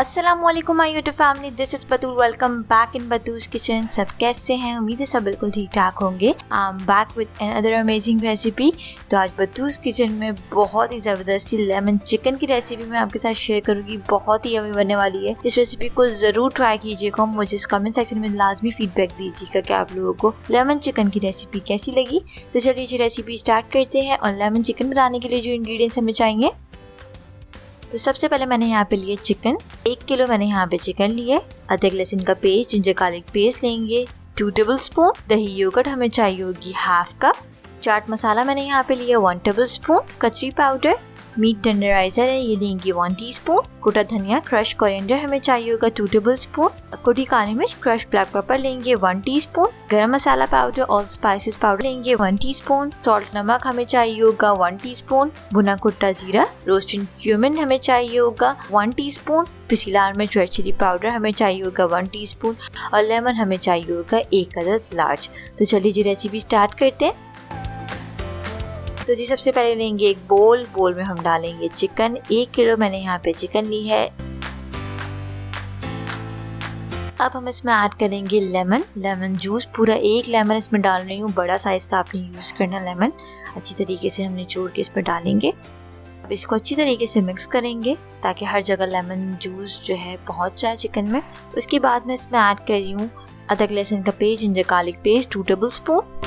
अस्सलामुअलैकुम my YouTube family, this is Batool. Welcome back in Batool's kitchen. सब कैसे हैं? उम्मीद है सब बिल्कुल ठीक ठाक होंगे। I am back with another amazing recipe. तो आज बतूल्स किचन में बहुत ही ज़बरदस्त सी लेमन चिकन की रेसिपी मैं आपके साथ शेयर करूंगी। बहुत ही यम्मी बनने वाली है। इस रेसिपी को ज़रूर ट्राई कीजिएगा। मुझे इस कमेंट सेक्शन में लाजमी फीडबैक दीजिएगा कि आप लोगों को लेमन चिकन की रेसिपी कैसी लगी। तो चलिए जी रेसिपी स्टार्ट करते हैं। और लेमन चिकन बनाने के लिए जो इंग्रेडिएंट्स हमें चाहिए, तो सबसे पहले मैंने यहाँ पे लिए चिकन। 1 किलो मैंने यहाँ पे चिकन लिए। अदरक लहसुन का पेस्ट, जिंजर गार्लिक पेस्ट लेंगे 2 टेबलस्पून। दही योगर्ट हमें चाहिए होगी ½ कप। चाट मसाला मैंने यहाँ पे लिया 1 टेबलस्पून। कचरी पाउडर, मीट टेंडराइजर है ये लेंगे 1 टीस्पून। कुटा धनिया, क्रश कोरिएंडर हमें चाहिए होगा 2 टेबलस्पून। कुटी काली मिर्च, क्रश ब्लैक पेपर लेंगे 1 टीस्पून। गरम मसाला पाउडर, ऑल स्पाइसेस पाउडर लेंगे 1 टीस्पून। सॉल्ट नमक हमें चाहिए होगा 1 टीस्पून। भुना कुटा जीरा, रोस्टेड क्यूमिन हमें चाहिए होगा 1 टीस्पून। पिसी लाल मिर्च, रेड चिली पाउडर हमें चाहिए होगा 1 टीस्पून। और लेमन हमें चाहिए होगा 1 अदद लार्ज। तो चलिए जी रेसिपी स्टार्ट करते हैं। तो जी सबसे पहले लेंगे एक बोल में हम डालेंगे चिकन। 1 किलो मैंने यहाँ पे चिकन ली है। अब हम इसमें ऐड करेंगे लेमन जूस। पूरा 1 लेमन इसमें डाल रही हूँ। बड़ा साइज का आपने यूज करना लेमन। अच्छी तरीके से हम निचोड़ के इसमें डालेंगे। अब इसको अच्छी तरीके से मिक्स करेंगे ताकि हर जगह लेमन जूस जो है पहुँच जाए चिकन में। उसके बाद मैं इसमें ऐड कर रही हूँ अदरक लहसुन का paste, ginger garlic paste 2 tablespoon.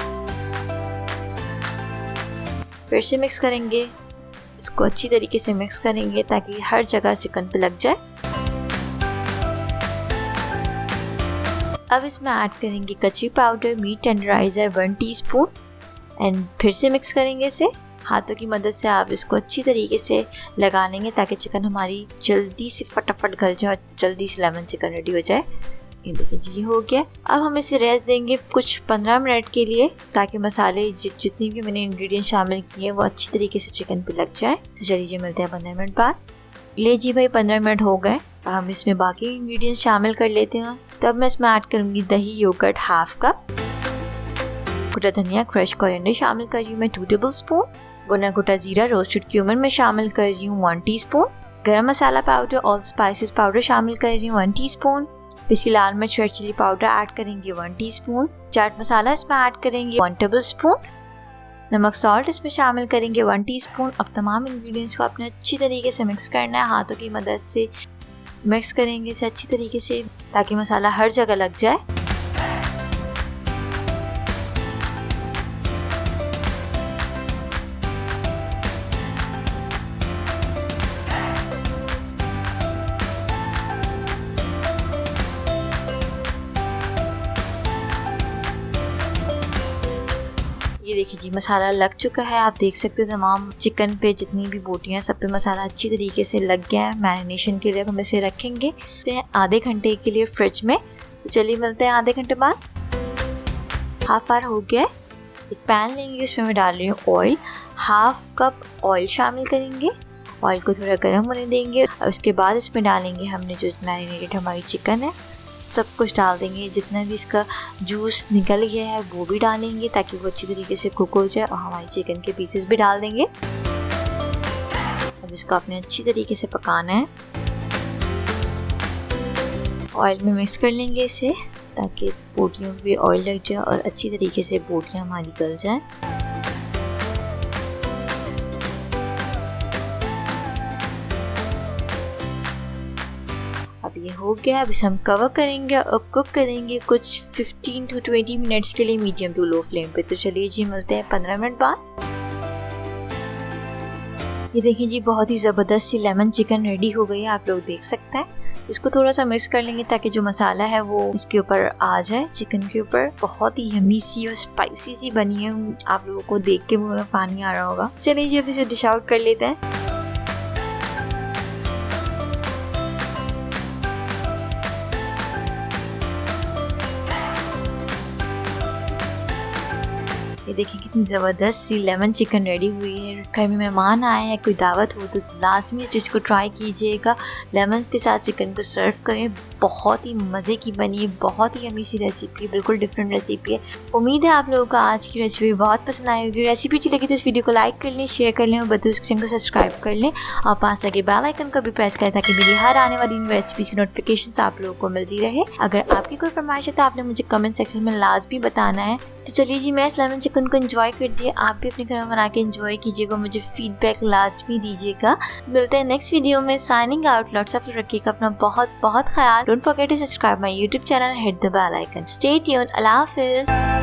फिर से मिक्स करेंगे। इसको अच्छी तरीके से मिक्स करेंगे ताकि हर जगह चिकन पे लग जाए। अब इसमें ऐड करेंगे कचरी powder, meat tenderiser 1 teaspoon. And फिर से मिक्स करेंगे इसे। हाथों की मदद से आप इसको अच्छी तरीके से लगा लेंगे ताकि चिकन हमारी जल्दी से फटाफट गल जाए और जल्दी से लेमन चिकन रेडी हो जाए। ये देखिए जी हो गया। अब हम इसे रेस्ट देंगे कुछ 15 मिनट के लिए ताकि मसाले जितनी भी मैंने इंग्रेडिएंट शामिल किए हैं वो अच्छी तरीके से चिकन पे लग जाए। तो चलिए जी मिलते हैं 15 मिनट बाद। ले जी भाई 15 मिनट हो गए। अब हम इसमें बाकी इंग्रेडिएंट्स शामिल कर लेते हैं। तब मैं इसमें ऐड करूँगी दही योगर्ट ½ कप। कुटा धनिया, क्रश कोरिएंडर शामिल कर रही हूँ मैं 2 टेबलस्पून। भुना कुटा जीरा, रोस्टेड क्यूमिन मैं शामिल कर रही हूँ 1 टीस्पून। गरम मसाला पाउडर, ऑल स्पाइसेस पाउडर शामिल कर रही हूँ 1 टीस्पून। पिसी लाल मिर्च, रेड चिली पाउडर ऐड करेंगे 1 टीस्पून। चाट मसाला इसमें ऐड करेंगे 1 टेबलस्पून। नमक सॉल्ट इसमें शामिल करेंगे 1 टीस्पून। अब तमाम इंग्रेडिएंट्स को आपने अच्छी तरीके से मिक्स करना है। हाथों की मदद से मिक्स करेंगे इसे अच्छी तरीके से ताकि मसाला हर जगह लग जाए। ये देखिए जी मसाला लग चुका है। आप देख सकते हैं तमाम चिकन पे जितनी भी बोटियां सब पे मसाला अच्छी तरीके से लग गया है। मैरिनेशन के लिए हम इसे रखेंगे आधे घंटे के लिए फ्रिज में। तो चलिए मिलते हैं आधे घंटे बाद। ½ आवर हो गया है। एक पैन लेंगे, उसमें मैं डाल रही हूँ ऑयल। ½ कप ऑयल शामिल करेंगे। ऑयल को थोड़ा गर्म होने देंगे और उसके बाद इसमें डालेंगे हमने जो मैरिनेटेड हमारी चिकन है, सब कुछ डाल देंगे। जितना भी इसका जूस निकल गया है वो भी डालेंगे ताकि वो अच्छी तरीके से कुक हो जाए। और हमारी चिकन के पीसेस भी डाल देंगे। अब इसको आपने अच्छी तरीके से पकाना है। ऑयल में मिक्स कर लेंगे इसे ताकि बोटियों पे ऑयल लग जाए और अच्छी तरीके से बोटियां हमारी गल जाएं। अब ये हो गया। अब इसे हम कवर करेंगे और कुक करेंगे कुछ 15 to 20 मिनट्स के लिए मीडियम टू लो फ्लेम पे। तो चलिए जी मिलते हैं 15 मिनट बाद। ये देखिए जी बहुत ही ज़बरदस्त सी लेमन चिकन रेडी हो गई है। आप लोग देख सकते हैं। इसको थोड़ा सा मिक्स कर लेंगे ताकि जो मसाला है वो इसके ऊपर आ जाए चिकन के ऊपर। बहुत ही यम्मी सी और स्पाइसी सी बनी है। आप लोगों को देख के मुंह में पानी आ रहा होगा। चलिए जी अब इसे डिश आउट कर लेते हैं। ये ये देखिए कितनी ज़बरदस्त सी लेमन चिकन रेडी हुई है। घर में मेहमान आए हैं, कोई दावत हो तो लाजमी इस डिश को ट्राई कीजिएगा। लेमन के साथ चिकन को सर्व करें, बहुत ही मज़े की बनी है, बहुत ही यम्मी सी रेसिपी, बिल्कुल डिफरेंट रेसिपी है। उम्मीद है आप लोगों को आज की रेसिपी बहुत पसंद आई होगी। रेसिपी अच्छी लगी तो इस वीडियो को लाइक कर लें, शेयर कर लें और बद्दूज़ किचन को सब्सक्राइब कर लें और पास लगे बेल आइकन को भी प्रेस करें ताकि मेरी हर आने वाली रेसिपीज़ की नोटिफिकेशन आप लोगों को मिलती रहे। अगर आपकी कोई फरमाइश है तो आपने मुझे कमेंट सेक्शन में लाजमी बताना है। तो चलिए जी, मैं इस लेमन चिकन को एंजॉय कर दिए, आप भी अपने घर में बना के एंजॉय कीजिएगा, मुझे फीडबैक लाजमी दीजिएगा। मिलते हैं नेक्स्ट वीडियो में। Signing out. Lots of love. रखिएगा अपना बहुत बहुत ख्याल। Don't forget to subscribe my YouTube channel, hit the bell icon. Stay tuned. अल्लाह हाफिज़।